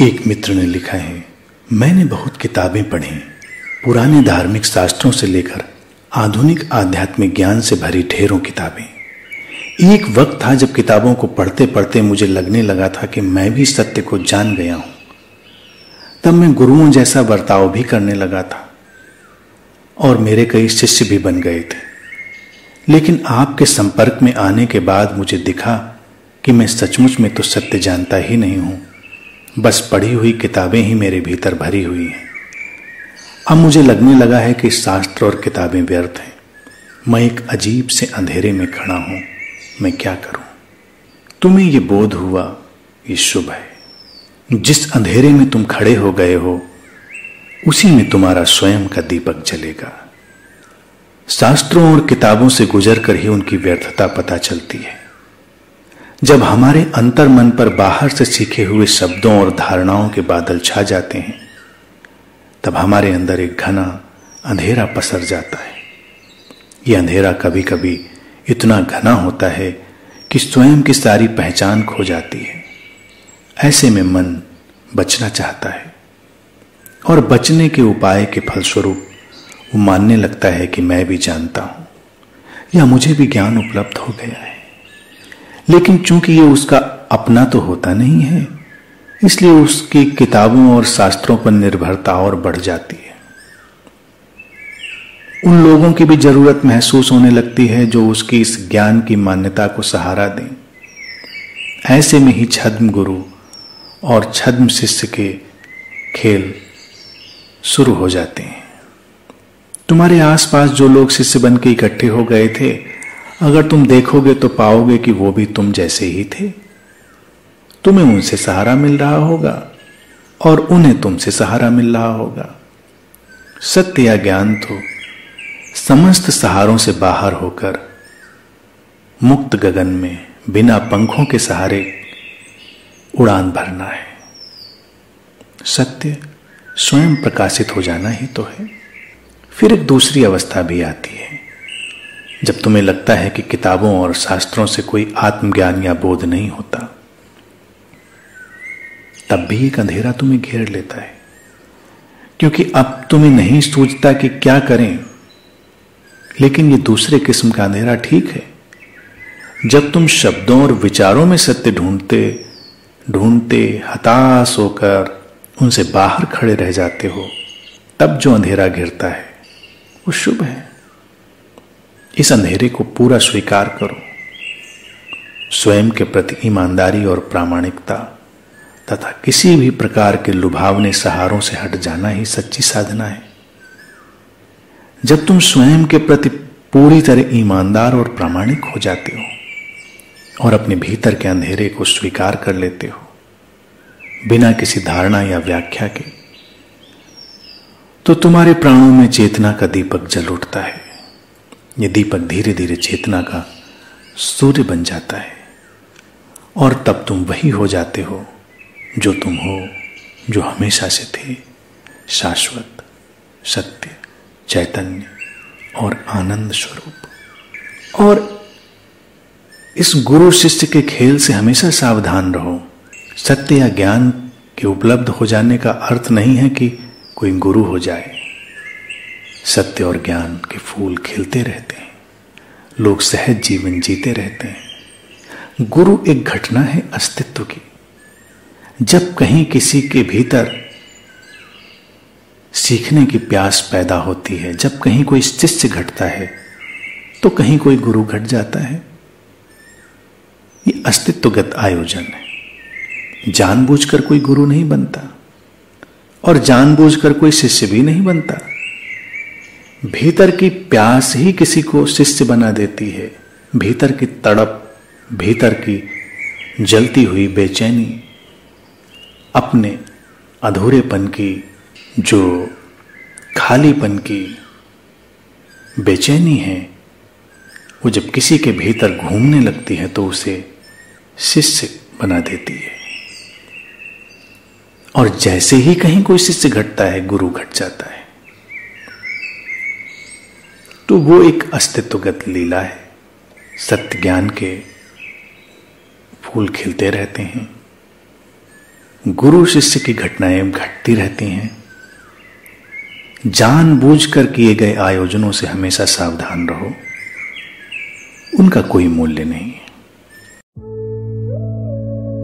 एक मित्र ने लिखा है, मैंने बहुत किताबें पढ़ी, पुराने धार्मिक शास्त्रों से लेकर आधुनिक आध्यात्मिक ज्ञान से भरी ढेरों किताबें। एक वक्त था जब किताबों को पढ़ते पढ़ते मुझे लगने लगा था कि मैं भी सत्य को जान गया हूं। तब मैं गुरुओं जैसा बर्ताव भी करने लगा था और मेरे कई शिष्य भी बन गए थे। लेकिन आपके संपर्क में आने के बाद मुझे दिखा कि मैं सचमुच में तो सत्य जानता ही नहीं हूं, बस पढ़ी हुई किताबें ही मेरे भीतर भरी हुई हैं। अब मुझे लगने लगा है कि शास्त्र और किताबें व्यर्थ हैं। मैं एक अजीब से अंधेरे में खड़ा हूं, मैं क्या करूं? तुम्हें यह बोध हुआ, ये शुभ है। जिस अंधेरे में तुम खड़े हो गए हो, उसी में तुम्हारा स्वयं का दीपक जलेगा। शास्त्रों और किताबों से गुजरकर ही उनकी व्यर्थता पता चलती है। जब हमारे अंतर मन पर बाहर से सीखे हुए शब्दों और धारणाओं के बादल छा जाते हैं, तब हमारे अंदर एक घना अंधेरा पसर जाता है। यह अंधेरा कभी कभी इतना घना होता है कि स्वयं की सारी पहचान खो जाती है। ऐसे में मन बचना चाहता है और बचने के उपाय के फलस्वरूप वो मानने लगता है कि मैं भी जानता हूं या मुझे भी ज्ञान उपलब्ध हो गया है। लेकिन चूंकि ये उसका अपना तो होता नहीं है, इसलिए उसकी किताबों और शास्त्रों पर निर्भरता और बढ़ जाती है। उन लोगों की भी जरूरत महसूस होने लगती है जो उसकी इस ज्ञान की मान्यता को सहारा दें। ऐसे में ही छद्म गुरु और छद्म शिष्य के खेल शुरू हो जाते हैं। तुम्हारे आसपास जो लोग शिष्य बन के इकट्ठे हो गए थे, अगर तुम देखोगे तो पाओगे कि वो भी तुम जैसे ही थे। तुम्हें उनसे सहारा मिल रहा होगा और उन्हें तुमसे सहारा मिल रहा होगा। सत्य या ज्ञान तो समस्त सहारों से बाहर होकर मुक्त गगन में बिना पंखों के सहारे उड़ान भरना है। सत्य स्वयं प्रकाशित हो जाना ही तो है। फिर एक दूसरी अवस्था भी आती है, जब तुम्हें लगता है कि किताबों और शास्त्रों से कोई आत्मज्ञान या बोध नहीं होता। तब भी एक अंधेरा तुम्हें घेर लेता है, क्योंकि अब तुम्हें नहीं सूझता कि क्या करें। लेकिन ये दूसरे किस्म का अंधेरा ठीक है। जब तुम शब्दों और विचारों में सत्य ढूंढते ढूंढते हताश होकर उनसे बाहर खड़े रह जाते हो, तब जो अंधेरा घिरता है वो शुभ है। इस अंधेरे को पूरा स्वीकार करो। स्वयं के प्रति ईमानदारी और प्रामाणिकता तथा किसी भी प्रकार के लुभावने सहारों से हट जाना ही सच्ची साधना है। जब तुम स्वयं के प्रति पूरी तरह ईमानदार और प्रामाणिक हो जाते हो और अपने भीतर के अंधेरे को स्वीकार कर लेते हो बिना किसी धारणा या व्याख्या के, तो तुम्हारे प्राणों में चेतना का दीपक जल उठता है। यह दीपक धीरे धीरे चेतना का सूर्य बन जाता है और तब तुम वही हो जाते हो जो तुम हो, जो हमेशा से थे, शाश्वत, सत्य, चैतन्य और आनंद स्वरूप। और इस गुरु शिष्य के खेल से हमेशा सावधान रहो। सत्य या ज्ञान के उपलब्ध हो जाने का अर्थ नहीं है कि कोई गुरु हो जाए। सत्य और ज्ञान के फूल खिलते रहते हैं, लोग सहज जीवन जीते रहते हैं। गुरु एक घटना है अस्तित्व की। जब कहीं किसी के भीतर सीखने की प्यास पैदा होती है, जब कहीं कोई शिष्य घटता है, तो कहीं कोई गुरु घट जाता है। ये अस्तित्वगत आयोजन है। जानबूझकर कोई गुरु नहीं बनता और जानबूझकर कोई शिष्य भी नहीं बनता। भीतर की प्यास ही किसी को शिष्य बना देती है। भीतर की तड़प, भीतर की जलती हुई बेचैनी, अपने अधूरेपन की, जो खालीपन की बेचैनी है, वो जब किसी के भीतर घूमने लगती है तो उसे शिष्य बना देती है। और जैसे ही कहीं कोई शिष्य घटता है, गुरु घट जाता है। तो वो एक अस्तित्वगत लीला है। सत्य ज्ञान के फूल खिलते रहते हैं, गुरु शिष्य की घटनाएं घटती रहती हैं। जानबूझकर किए गए आयोजनों से हमेशा सावधान रहो, उनका कोई मूल्य नहीं है।